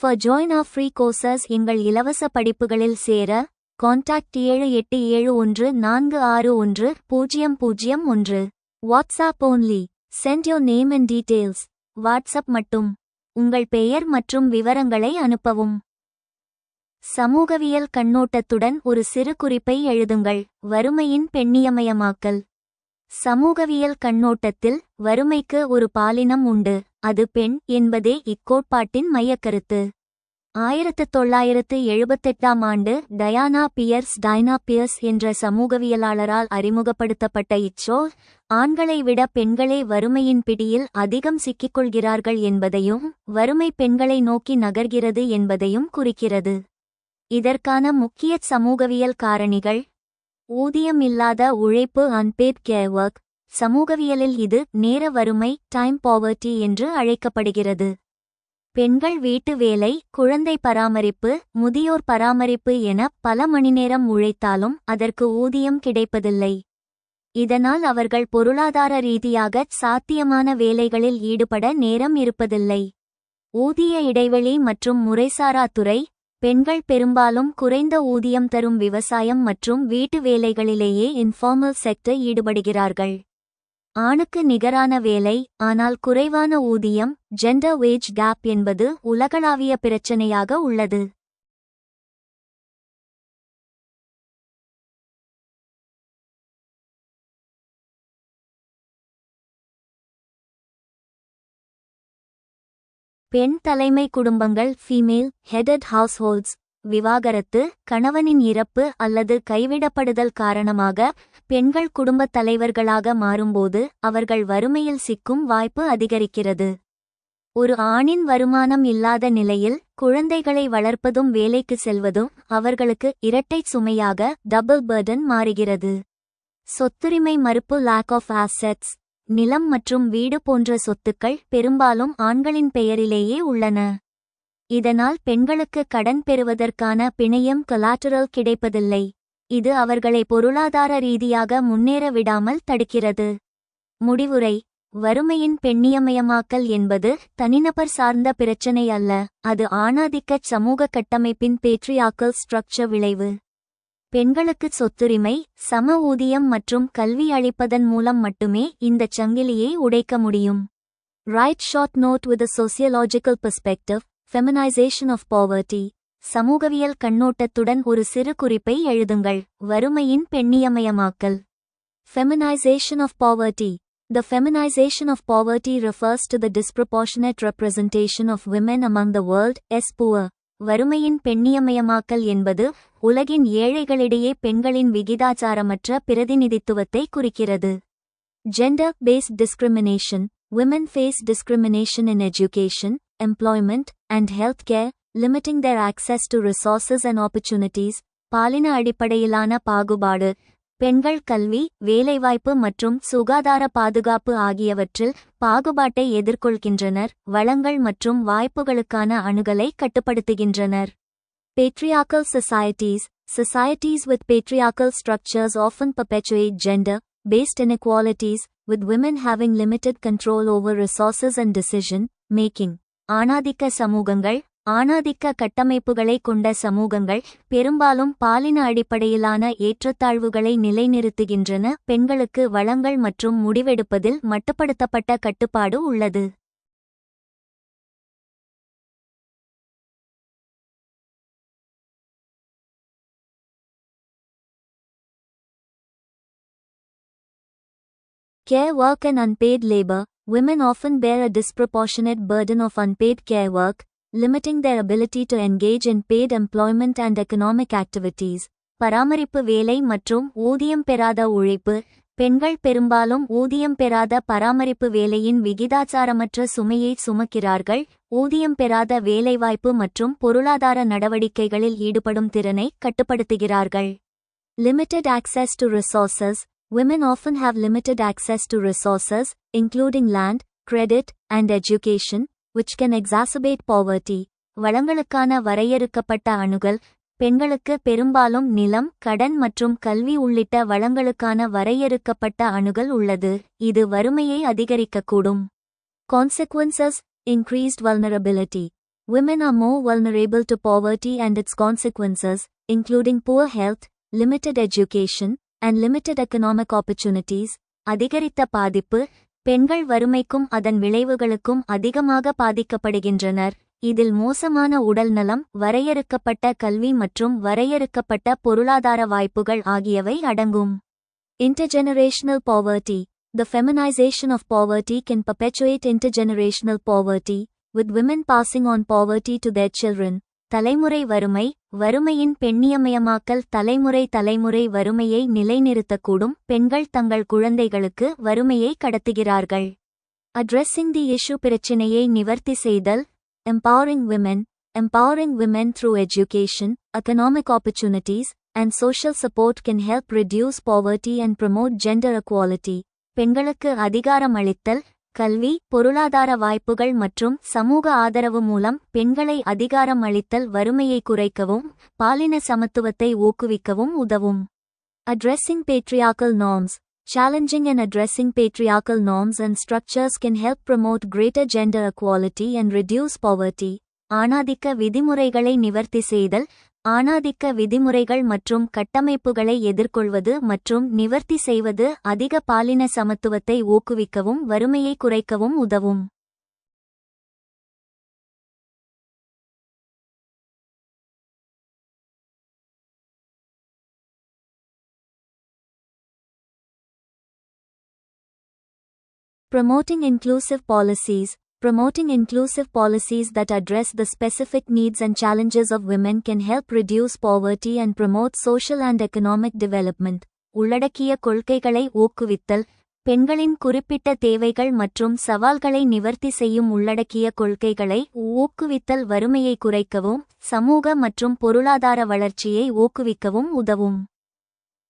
For join our free courses எங்கள் இலவச படிப்புகளில் சேர contact 7871461001. WhatsApp only. Send your name and details. WhatsApp மட்டும். உங்கள் பெயர் மற்றும் விவரங்களை அனுப்பவும். சமூகவியல் கண்ணோட்டத்துடன் ஒரு சிறு குறிப்பை எழுதுங்கள். வறுமையின் பெண்ணியமயமாக்கல். சமூகவியல் கண்ணோட்டத்தில் வறுமைக்கு ஒரு பாலினம் உண்டு, அது பெண் என்பதே இக்கோட்பாட்டின் மையக்கருத்து. 1978ஆம் ஆண்டு டைனா பியர்ஸ் என்ற சமூகவியலாளரால் அறிமுகப்படுத்தப்பட்ட இச்சொல், ஆண்களை விட பெண்களே வறுமையின் பிடியில் அதிகம் சிக்கிக்கொள்கிறார்கள் என்பதையும் வறுமை பெண்களை நோக்கி நகர்கிறது என்பதையும் குறிக்கிறது. இதற்கான முக்கிய சமூகவியல் காரணிகள்: ஊதியம் இல்லாத உழைப்பு unpaid care work. சமூகவியலில் இது நேர வறுமை டைம் பாவர்ட்டி என்று அழைக்கப்படுகிறது. பெண்கள் வீட்டு வேலை, குழந்தை பராமரிப்பு, முதியோர் பராமரிப்பு என பல மணிநேரம் உழைத்தாலும் அதற்கு ஊதியம் கிடைப்பதில்லை. இதனால் அவர்கள் பொருளாதார ரீதியாக சாத்தியமான வேலைகளில் ஈடுபட நேரம் இருப்பதில்லை. ஊதிய இடைவெளி மற்றும் முறைசாரா துறை. பெண்கள் பெரும்பாலும் குறைந்த ஊதியம் தரும் விவசாயம் மற்றும் வீட்டு வேலைகளிலேயே இன்ஃபார்மல் செக்டர் ஈடுபடுகிறார்கள். ஆணுக்கு நிகரான வேலை ஆனால் குறைவான ஊதியம் ஜெண்டர் வேஜ் கேப் என்பது உலகளாவிய பிரச்சனையாக உள்ளது. பெண் தலைமை குடும்பங்கள் ஃபீமேல் ஹெடட் ஹவுஸ்ஹோல்ட்ஸ். விவாகரத்து, கணவனின் இறப்பு அல்லது கைவிடப்படுதல் காரணமாக பெண்கள் குடும்பத் தலைவர்களாக மாறும்போது அவர்கள் வறுமையில் சிக்கும் வாய்ப்பு அதிகரிக்கிறது. ஒரு ஆணின் வருமானம் இல்லாத நிலையில் குழந்தைகளை வளர்ப்பதும் வேலைக்கு செல்வதும் அவர்களுக்கு இரட்டைச் சுமையாக டபுள் பர்டன் மாறுகிறது. சொத்துரிமை மறுப்பு லேக் ஆஃப் ஆசெட்ஸ். நிலம் மற்றும் வீடு போன்ற சொத்துக்கள் பெரும்பாலும் ஆண்களின் பெயரிலேயே உள்ளன. இதனால் பெண்களுக்கு கடன் பெறுவதற்கான பிணையம் கொலாட்டரல் கிடைப்பதில்லை. இது அவர்களை பொருளாதார ரீதியாக முன்னேற விடாமல் தடுக்கிறது. முடிவுரை: வறுமையின் பெண்ணியமயமாக்கல் என்பது தனிநபர் சார்ந்த பிரச்சினை அல்ல, அது ஆணாதிக்கச் சமூக கட்டமைப்பின் பேட்ரியார்க்கல் ஸ்ட்ரக்சர் விளைவு. பெண்களுக்கு சொத்துரிமை, சம ஊதியம் மற்றும் கல்வி அளிப்பதன் மூலம் மட்டுமே இந்தச் சங்கிலியை உடைக்க முடியும். Write short note with a sociological perspective. Feminization of poverty. சமூகவியல் கண்ணோட்டத்துடன் ஒரு சிறு குறிப்பை எழுதுங்கள். வறுமையின் பெண்ணியமயமாக்கல். Feminization of poverty. The feminization of poverty refers to the disproportionate representation of women among the world's poor. வறுமையின் பெண்ணியமயமாக்கல் என்பது உலகின் ஏழைகளிடையே பெண்களின் விகிதாச்சாரமற்ற பிரதிநிதித்துவத்தை குறிக்கிறது. Gender-based discrimination. Women face discrimination in education, employment, and healthcare, limiting their access to resources and opportunities. பாலின அடிப்படையிலான பாகுபாடு. பெண்கள் கல்வி, வேலைவாய்ப்பு மற்றும் சுகாதார பாதுகாப்பு ஆகியவற்றில் பாகுபாட்டை எதிர்கொள்கின்றனர், வளங்கள் மற்றும் வாய்ப்புகளுக்கான அணுகலை கட்டுப்படுத்துகின்றனர். Patriarchal societies. Societies with patriarchal structures often perpetuate gender-based inequalities, with women having limited control over resources and decision-making. ஆணாதிக்க சமூகங்கள். ஆணாதிக்க கட்டமைப்புகளை கொண்ட சமூகங்கள் பெரும்பாலும் பாலின அடிப்படையிலான ஏற்றத்தாழ்வுகளை நிலைநிறுத்துகின்றன. பெண்களுக்கு வளங்கள் மற்றும் முடிவெடுப்பதில் மட்டுப்படுத்தப்பட்ட கட்டுப்பாடு உள்ளது. Care work and unpaid labor. Women often bear a disproportionate burden of unpaid care work, limiting their ability to engage in paid employment and economic activities. பராமரிப்பு வேலை மற்றும் ஊதியம் பெறாத உழைப்பு. பெண்கள் பெரும்பாலும் ஊதியம் பெறாத பராமரிப்பு வேலையின் விகிதாச்சாரமற்ற சுமையை சுமக்கிறார்கள். ஊதியம் பெறாத வேலைவாய்ப்பு மற்றும் பொருளாதார நடவடிக்கைகளில் ஈடுபடும் திறனை கட்டுப்படுத்துகிறார்கள். Limited access to resources. Women often have limited access to resources, including land, credit, and education, which can exacerbate poverty. வளங்களுக்கான வரையறுக்கப்பட்ட அணுகல். பெண்களுக்கு பெரும்பாலும் நிலம், கடன் மற்றும் கல்வி உள்ளிட்ட வளங்களுக்கான வரையறுக்கப்பட்ட அணுகல் உள்ளது, இது வறுமையை அதிகரிக்கக்கூடும். Consequences: increased vulnerability. Women are more vulnerable to poverty and its consequences, including poor health, limited education, and limited economic opportunities. அதிகரித்த பாதிப்பு. பெண்கள் வறுமைக்கும் அதன் விளைவுகளுக்கும் அதிகமாக பாதிக்கப்படுகின்றனர். இதில் மோசமான உடல்நலம், வரையறுக்கப்பட்ட கல்வி மற்றும் வரையறுக்கப்பட்ட பொருளாதார வாய்ப்புகள் ஆகியவை அடங்கும். Intergenerational poverty. The feminization of poverty can perpetuate intergenerational poverty, with women passing on poverty to their children. தலைமுறை வறுமை. வறுமையின் பெண்ணியமயமாக்கல் தலைமுறை வறுமையை நிலைநிறுத்தக்கூடும். பெண்கள் தங்கள் குழந்தைகளுக்கு வறுமையை கடத்துகிறார்கள். Addressing the issue. பிரச்சினையை நிவர்த்தி செய்தல். Empowering women. Empowering women through education, economic opportunities, and social support can help reduce poverty and promote gender equality. பெண்களுக்கு அதிகாரம் அளித்தல். கல்வி, பொருளாதார வாய்ப்புகள் மற்றும் சமூக ஆதரவு மூலம் பெண்களை அதிகாரம் அளித்தல் வறுமையை குறைக்கவும் பாலின சமத்துவத்தை ஊக்குவிக்கவும் உதவும். Addressing patriarchal norms. Challenging and addressing patriarchal norms and structures can help promote greater gender equality and reduce poverty. ஆணாதிக்க விதிமுறைகளை நிவர்த்தி செய்தல். ஆணாதிக்க விதிமுறைகள் மற்றும் கட்டமைப்புகளை எதிர்கொள்வது மற்றும் நிவர்த்தி செய்வது அதிக பாலின சமத்துவத்தை ஊக்குவிக்கவும் வறுமையை குறைக்கவும் உதவும். Promoting inclusive policies. Promoting inclusive policies that address the specific needs and challenges of women can help reduce poverty and promote social and economic development. உள்ளடக்கிய கொள்கைகளை ஊக்குவித்தல். பெண்களின் குறிப்பிட்ட தேவைகள் மற்றும் சவால்களை நிவர்த்தி செய்யும் உள்ளடக்கிய கொள்கைகளை ஊக்குவித்தல் வறுமையை குறைக்கவும் சமூக மற்றும் பொருளாதார வளர்ச்சியை ஊக்குவிக்கவும் உதவும்.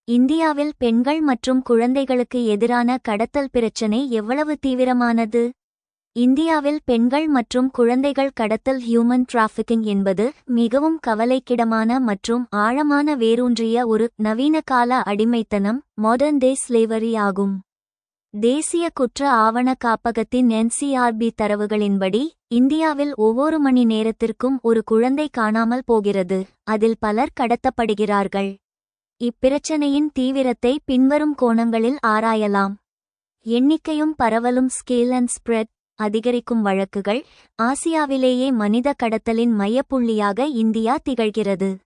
இந்தியாவில் பெண்கள் மற்றும் குழந்தைகளுக்கு எதிரான கடத்தல் பிரச்சினை எவ்வளவு தீவிரமானது? இந்தியாவில் பெண்கள் மற்றும் குழந்தைகள் கடத்தல் ஹியூமன் டிராஃபிக்கிங் என்பது மிகவும் கவலைக்கிடமான மற்றும் ஆழமான வேரூன்றிய ஒரு நவீனகால அடிமைத்தனம், மாடர்ன் டே ஸ்லேவரி ஆகும். தேசிய குற்ற ஆவண காப்பகத்தின் NCRB தரவுகளின்படி இந்தியாவில் ஒவ்வொரு மணி நேரத்திற்கும் ஒரு குழந்தை காணாமல் போகிறது. அதில் பலர் கடத்தப்படுகிறார்கள். இப்பிரச்சனையின் தீவிரத்தை பின்வரும் கோணங்களில் ஆராயலாம். எண்ணிக்கையும் பரவலும். Scale and spread. அதிகரிக்கும் வழக்குகள். ஆசியாவிலேயே மனித கடத்தலின் மையப்புள்ளியாக இந்தியா திகழ்கிறது.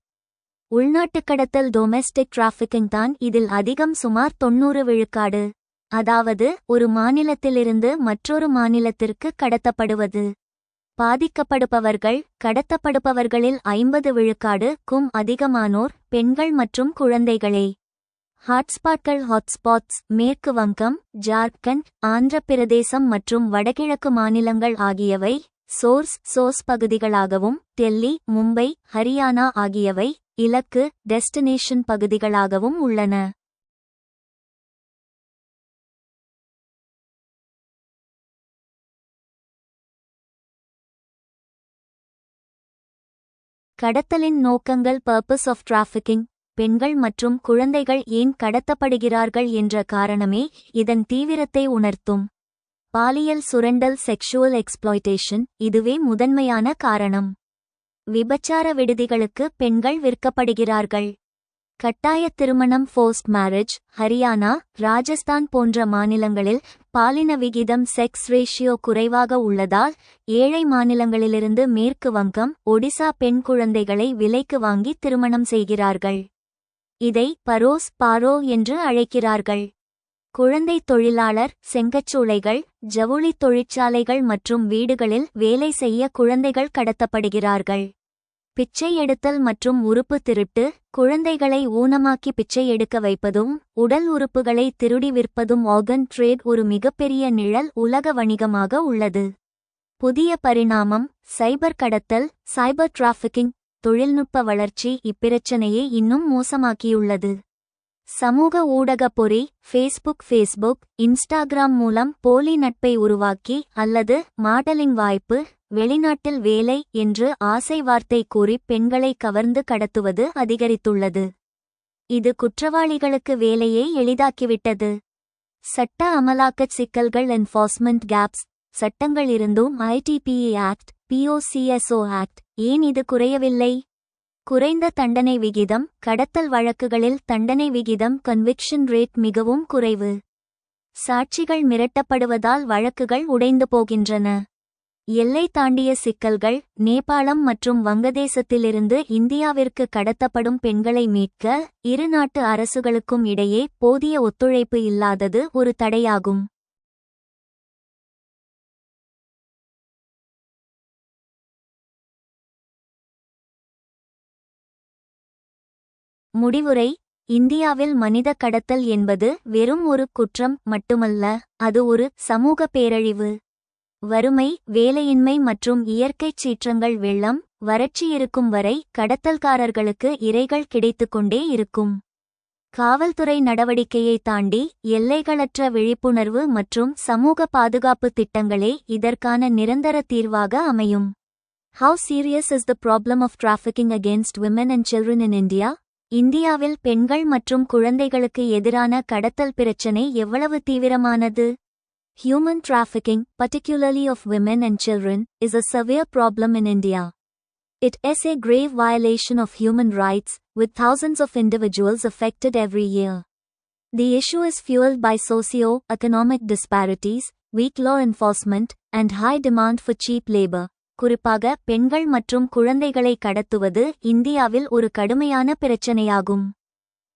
உள்நாட்டு கடத்தல் டொமெஸ்டிக் டிராஃபிக்கிங் தான் இதில் அதிகம், சுமார் 90 விழுக்காடு. அதாவது ஒரு மாநிலத்திலிருந்து மற்றொரு மாநிலத்திற்கு கடத்தப்படுவது. பாதிக்கப்படுபவர்கள். கடத்தப்படுபவர்களில் 50 விழுக்காடு-க்கும் அதிகமானோர் பெண்கள் மற்றும் குழந்தைகளே. ஹாட்ஸ்பாட்கள். ஹாட்ஸ்பாட்ஸ் மேற்கு வங்கம், ஜார்க்கண்ட், ஆந்திர பிரதேசம் மற்றும் வடகிழக்கு மாநிலங்கள் ஆகியவை சோர்ஸ் பகுதிகளாகவும், டெல்லி, மும்பை, ஹரியானா ஆகியவை இலக்கு டெஸ்டினேஷன் பகுதிகளாகவும் உள்ளன. கடத்தலின் நோக்கங்கள். Purpose of trafficking. பெண்கள் மற்றும் குழந்தைகள் ஏன் கடத்தப்படுகிறார்கள் என்ற காரணமே இதன் தீவிரத்தை உணர்த்தும். பாலியல் சுரண்டல். Sexual exploitation. இதுவே முதன்மையான காரணம். விபச்சார விடுதிகளுக்கு பெண்கள் விற்கப்படுகிறார்கள். கட்டாய திருமணம். Forced marriage. ஹரியானா, ராஜஸ்தான் போன்ற மாநிலங்களில் பாலின விகிதம் செக்ஸ் ரேஷியோ குறைவாக உள்ளதால் ஏழை மாநிலங்களிலிருந்து மேற்கு வங்கம், ஒடிசா பெண் குழந்தைகளை விலைக்கு வாங்கி திருமணம் செய்கிறார்கள். இதை பாரோ என்று அழைக்கிறார்கள். குழந்தை தொழிலாளர். செங்கச்சூளைகள், ஜவுளி தொழிற்சாலைகள் மற்றும் வீடுகளில் வேலை செய்ய குழந்தைகள் கடத்தப்படுகிறார்கள். பிச்சை எடுத்தல் மற்றும் உறுப்பு திருட்டு. குழந்தைகளை ஊனமாக்கி பிச்சை எடுக்க வைப்பதும் உடல் உறுப்புகளை திருடி விற்பதும் ஆர்கன் ட்ரேட் ஒரு மிகப்பெரிய நிழல் உலக வணிகமாக உள்ளது. புதிய பரிணாமம். சைபர் கடத்தல். சைபர் டிராஃபிக்கிங். தொழில்நுட்ப வளர்ச்சி இப்பிரச்சனையை இன்னும் மோசமாக்கியுள்ளது. சமூக ஊடக பொறி. ஃபேஸ்புக், இன்ஸ்டாகிராம் மூலம் போலி நட்பை உருவாக்கி அல்லது மாடலிங் வாய்ப்பு, வெளிநாட்டில் வேலை என்று ஆசை வார்த்தை கூறி பெண்களை கவர்ந்து கடத்துவது அதிகரித்துள்ளது. இது குற்றவாளிகளுக்கு வேலையை எளிதாக்கிவிட்டது. சட்ட அமலாக்கச் சிக்கல்கள். Enforcement gaps. சட்டங்கள் இருந்தும் ITPE ஆக்ட் POCSO ஆக்ட். ஏன் இது குறையவில்லை? குறைந்த தண்டனை விகிதம். கடத்தல் வழக்குகளில் தண்டனை விகிதம் கன்விக்ஷன் ரேட் மிகவும் குறைவு. சாட்சிகள் மிரட்டப்படுவதால் வழக்குகள் உடைந்து போகின்றன. எல்லை தாண்டிய சிக்கல்கள். நேபாளம் மற்றும் வங்கதேசத்திலிருந்து இந்தியாவிற்கு கடத்தப்படும் பெண்களை மீட்க இரு நாட்டு அரசுகளுக்கும் இடையே போதிய ஒத்துழைப்பு இல்லாதது ஒரு தடையாகும். முடிவுரை. இந்தியாவில் மனித கடத்தல் என்பது வெறும் ஒரு குற்றம் மட்டுமல்ல, அது ஒரு சமூக பேரழிவு. வறுமை, வேலையின்மை மற்றும் இயற்கைச் சீற்றங்கள், வெள்ளம், வறட்சி இருக்கும் வரை கடத்தல்காரர்களுக்கு இரைகள் கிடைத்துக்கொண்டே இருக்கும். காவல்துறை நடவடிக்கையை தாண்டி எல்லைகளற்ற விழிப்புணர்வு மற்றும் சமூக பாதுகாப்பு திட்டங்களே இதற்கான நிரந்தர தீர்வாக அமையும். How serious is the problem of trafficking against women and children in India? இந்தியாவில் பெண்கள் மற்றும் குழந்தைகளுக்கு எதிரான கடத்தல் பிரச்சினை எவ்வளவு தீவிரமானது? Human trafficking, particularly of women and children, is a severe problem in India. It is a grave violation of human rights, with thousands of individuals affected every year. The issue is fueled by socio-economic disparities, weak law enforcement, and high demand for cheap labor. குறிப்பாக பெண்கள் மற்றும் குழந்தைகளை கடத்துவது இந்தியாவில் ஒரு கடுமையான பிரச்சனையாகும்.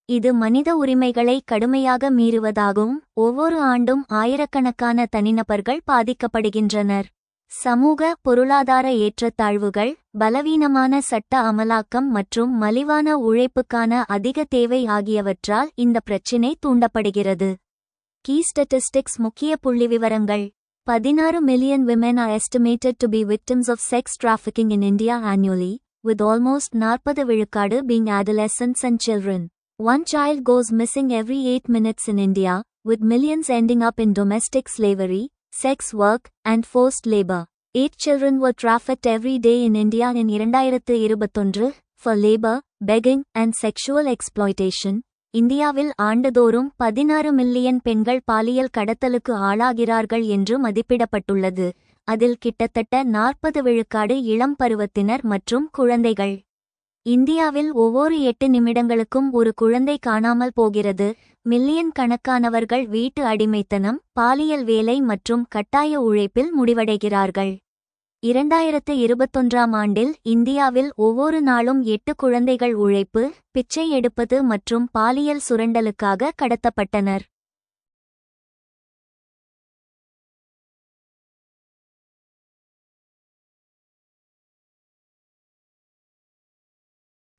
இது மனித உரிமைகளை கடுமையாக மீறுவதாகவும் ஒவ்வொரு ஆண்டும் ஆயிரக்கணக்கான தனிநபர்கள் பாதிக்கப்படுகின்றனர். சமூக பொருளாதார ஏற்றத்தாழ்வுகள், பலவீனமான சட்ட அமலாக்கம் மற்றும் மலிவான உழைப்புக்கான அதிக தேவை ஆகியவற்றால் இந்த பிரச்சினை தூண்டப்படுகிறது. Key statistics. முக்கிய புள்ளிவிவரங்கள். 16 million women are estimated to be victims of sex trafficking in India annually, with almost 40 விழுக்காடு being adolescents and children. One child goes missing every 8 minutes in India, with millions ending up in domestic slavery, sex work, and forced labor. 8 children were trafficked every day in India in 2021 for labor, begging, and sexual exploitation. இந்தியாவில் ஆண்டுதோறும் 16 million பெண்கள் பாலியல் கடத்தலுக்கு ஆளாகிறார்கள் என்று மதிப்பிடப்பட்டுள்ளது. அதில் கிட்டத்தட்ட 40 விழுக்காடு இளம் பருவத்தினர் மற்றும் குழந்தைகள். இந்தியாவில் ஒவ்வொரு 8 நிமிடங்களுக்கும் ஒரு குழந்தை காணாமல் போகிறது. மில்லியன் கணக்கானவர்கள் வீட்டு அடிமைத்தனம், பாலியல் வேலை மற்றும் கட்டாய உழைப்பில் முடிவடைகிறார்கள். 2021 ஆண்டில் இந்தியாவில் ஒவ்வொரு நாளும் 8 குழந்தைகள் உழைப்பு, பிச்சை எடுப்பது மற்றும் பாலியல் சுரண்டலுக்காக கடத்தப்பட்டனர்.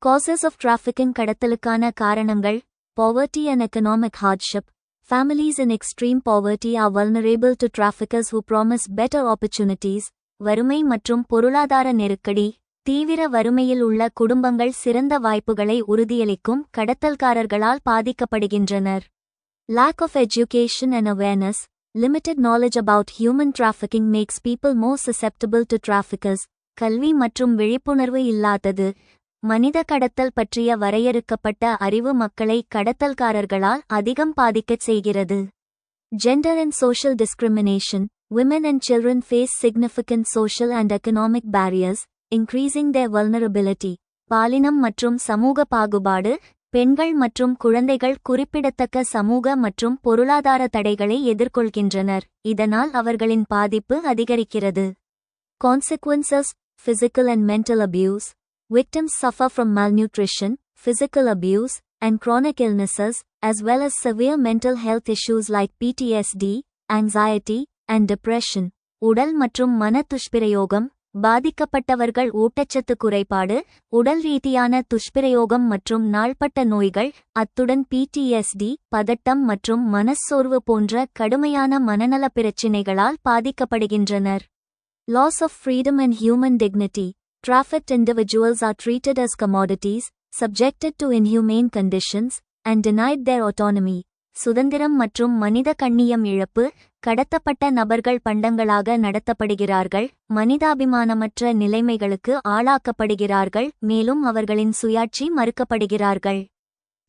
Causes of trafficking. கடத்தலுக்கான காரணங்கள். Poverty and economic hardship. Families in extreme poverty are vulnerable to traffickers who promise better opportunities. வறுமை மற்றும் பொருளாதார நெருக்கடி. தீவிர வறுமையில் உள்ள குடும்பங்கள் சிறந்த வாய்ப்புகளை உறுதியளிக்கும் கடத்தல்காரர்களால் பாதிக்கப்படுகின்றனர். Lack of education and awareness. Limited knowledge about human trafficking makes people more susceptible to traffickers. கல்வி மற்றும் விழிப்புணர்வு இல்லாதது. மனித கடத்தல் பற்றிய வரையறுக்கப்பட்ட அறிவு மக்களை கடத்தல்காரர்களால் அதிகம் பாதிக்கச் செய்கிறது. Gender and social discrimination. Women and children face significant social and economic barriers, increasing their vulnerability. பாலினம் மற்றும் சமூக பாகுபாடு. பெண்கள் மற்றும் குழந்தைகள் குறிப்பிடத்தக்க சமூக மற்றும் பொருளாதார தடைகளை எதிர்கொள்கின்றனர், இதனால் அவர்களின் பாதிப்பு அதிகரிக்கிறது. Consequences. Physical and mental abuse. Victims suffer from malnutrition, physical abuse, and chronic illnesses, as well as severe mental health issues like PTSD, anxiety, and depression. உடல் மற்றும் மன துஷ்பிரயோகம். பாதிக்கப்பட்டவர்கள் ஊட்டச்சத்து குறைபாடு, உடல் ரீதியான துஷ்பிரயோகம் மற்றும் நாள்பட்ட நோய்கள், அத்துடன் PTSD, பதட்டம் மற்றும் மனச்சோர்வு போன்ற கடுமையான மனநல பிரச்சினைகளால் பாதிக்கப்படுகின்றனர். Loss of freedom and human dignity. Trafficked individuals are treated as commodities, subjected to inhumane conditions, and denied their autonomy. சுதந்திரம் மற்றும் மனித கண்ணியம் இழப்பு. கடத்தப்பட்ட நபர்கள் பண்டங்களாக நடத்தப்படுகிறார்கள், மனிதாபிமானமற்ற நிலைமைகளுக்கு ஆளாக்கப்படுகிறார்கள், மேலும் அவர்களின் சுயாட்சி மறுக்கப்படுகிறார்கள்.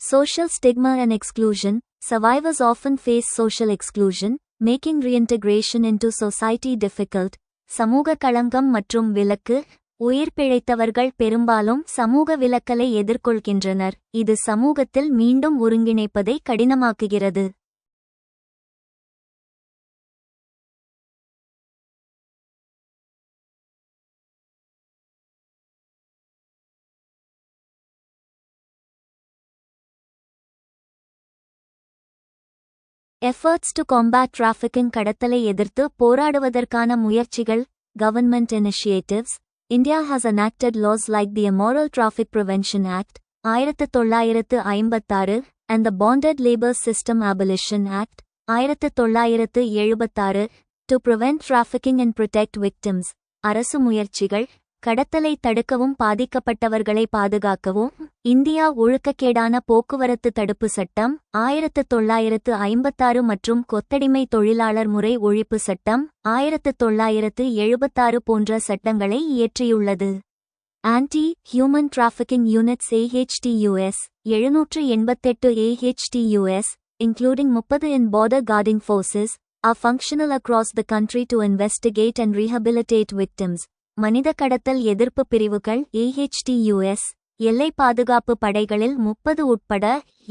Social stigma and exclusion. Survivors often face social exclusion, making reintegration into society difficult. சமூக களங்கம் மற்றும் விலக்கு. உயிர் பிழைத்தவர்கள் பெரும்பாலும் சமூக விலக்கலை எதிர்கொள்கின்றனர், இது சமூகத்தில் மீண்டும் ஒருங்கிணைப்பதை கடினமாக்குகிறது. Efforts to combat trafficking கடத்தலை எதிர்த்து போராடுவதற்கான முயற்சிகள். Government initiatives. India has enacted laws like the Immoral Traffic Prevention Act, 1956, and the Bonded Labor System Abolition Act, 1976, to prevent trafficking and protect victims. அரசு முயற்சிகள். கடத்தலை தடுக்கவும் பாதிக்கப்பட்டவர்களை பாதுகாக்கவும். இந்தியா ஒழுக்கக்கேடான போக்குவரத்து தடுப்பு சட்டம் 1956 மற்றும் கொத்தடிமை தொழிலாளர் முறை ஒழிப்பு சட்டம் 1976 போன்ற சட்டங்களை இயற்றியுள்ளது. Anti human trafficking units AHTUS 788 AHTUS, including 30 in border guarding forces, are functional across the country to investigate and rehabilitate victims. மனித கடத்தல் எதிர்ப்பு பிரிவுகள் AHTUS, எல்லை பாதுகாப்பு படைகளில் 30 உட்பட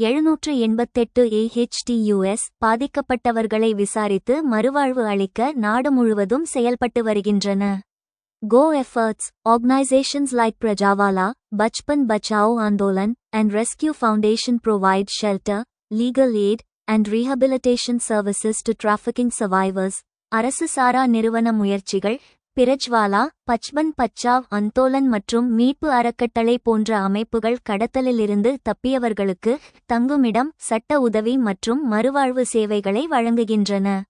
788 AHTUS பாதிக்கப்பட்டவர்களை விசாரித்து மறுவாழ்வு அளிக்க நாடு முழுவதும் செயல்பட்டு வருகின்றன. Go efforts. Organizations like Prajawala, Bachpan Bachao Andolan, and Rescue Foundation provide shelter, legal aid, and rehabilitation services to trafficking survivors. அரசு சாரா நிறுவன முயற்சிகள். பிரஜ்வாலா, பச்பன் பச்சாவ் அந்தோலன் மற்றும் மீட்பு அறக்கட்டளை போன்ற அமைப்புகள் கடத்தலிலிருந்து தப்பியவர்களுக்கு தங்குமிடம், சட்ட உதவி மற்றும் மறுவாழ்வு சேவைகளை வழங்குகின்றன.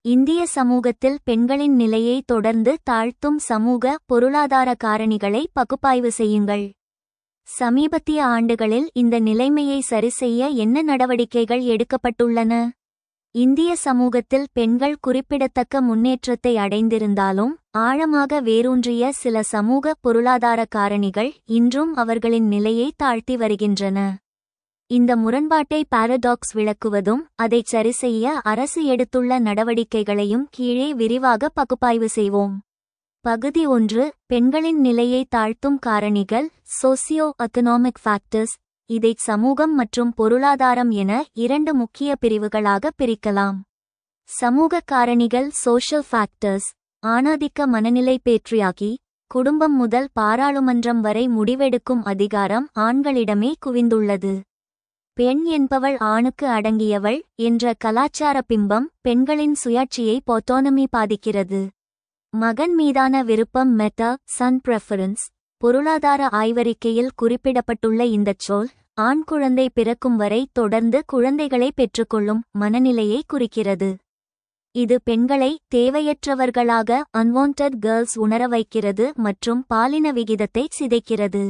இந்திய சமூகத்தில் பெண்களின் நிலையை தொடர்ந்து தாழ்த்தும் சமூக பொருளாதார காரணிகளை பகுப்பாய்வு செய்யுங்கள். சமீபத்திய ஆண்டுகளில் இந்த நிலைமையை சரிசெய்ய என்ன நடவடிக்கைகள் எடுக்கப்பட்டுள்ளன? இந்திய சமூகத்தில் பெண்கள் குறிப்பிடத்தக்க முன்னேற்றத்தை அடைந்திருந்தாலும் ஆழமாக வேரூன்றிய சில சமூக பொருளாதார காரணிகள் இன்றும் அவர்களின் நிலையை தாழ்த்தி வருகின்றன. இந்த முரண்பாட்டை பாரடாக்ஸ் விளக்குவதும் அதைச் சரிசெய்ய அரசு எடுத்துள்ள நடவடிக்கைகளையும் கீழே விரிவாக பகுப்பாய்வு செய்வோம். பகுதி 1. பெண்களின் நிலையை தாழ்த்தும் காரணிகள். Socio economic factors. இதை சமூகம் மற்றும் பொருளாதாரம் என 2 முக்கிய பிரிவுகளாக பிரிக்கலாம். சமூக காரணிகள். Social factors. ஆணாதிக்க மனநிலை. பேட்ரியார்கி. குடும்பம் முதல் பாராளுமன்றம் வரை முடிவெடுக்கும் அதிகாரம் ஆண்களிடமே குவிந்துள்ளது. பெண் என்பவள் ஆணுக்கு அடங்கியவள் என்ற கலாச்சார பிம்பம் பெண்களின் சுயாட்சியை ஆட்டோனமி பாதிக்கிறது. மகன் மீதான விருப்பம். Meta son preference. பொருளாதார ஆய்வறிக்கையில் குறிப்பிடப்பட்டுள்ள இந்தச் சொல் ஆண் குழந்தை பிறக்கும் வரை தொடர்ந்து குழந்தைகளை பெற்றுக்கொள்ளும் மனநிலையை குறிக்கிறது. இது பெண்களை தேவையற்றவர்களாக அன்வாண்டட் கேர்ள்ஸ் உணர வைக்கிறது மற்றும் பாலின விகிதத்தை சிதைக்கிறது.